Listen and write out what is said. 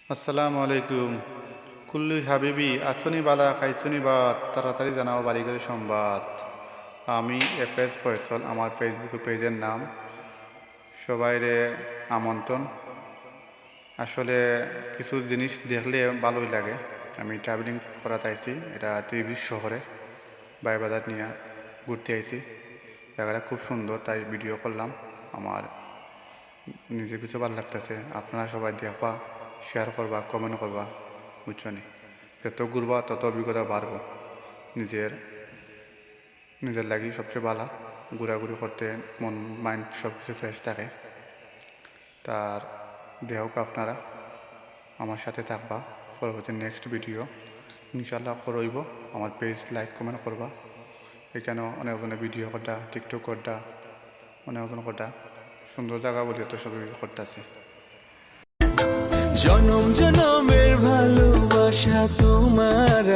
আসসালামু আলাইকুম। কুল্লু হাবিবি আসুনি বালা খাইছুনি বাত, তাড়াতাড়ি জানাও বাড়িঘরের সংবাদ। আমি এফএস ফয়সল, আমার ফেসবুক পেজের নাম। সবাইরে আমন্ত্রণ। আসলে কিছু জিনিস দেখলে ভালোই লাগে। আমি ট্রাভেলিং করাতে আইছি, এটা ত্রিভুজ শহরে বাজার নিয়ে ঘুরতে আইছি। জায়গাটা খুব সুন্দর, তাই ভিডিও করলাম। আমার নিজে কিছু ভালো লাগতেছে, আপনারা সবাই দেখবা, শেয়ার করবা, কমেন্ট করবা, বুঝছো নি? যত ঘুরবা তত অভিজ্ঞতা বাড়বো। নিজের নিজের লাগি সবচেয়ে ভালো ঘোরাঘুরি করতে, মন মাইন্ড সব কিছু ফ্রেশ থাকে। তার দেহক আপনারা আমার সাথে থাকবা। পরবর্তী নেক্সট ভিডিও ইনশাল্লাহ করইব। আমার পেজ লাইক কমেন্ট করবা। এখানেও অনেকজনে ভিডিও করটা, টিকটক করটা, অনেকজন করটা সুন্দর জায়গা বলে তো সবই করতেছে। জনম জনমের ভালোবাসা তোমার।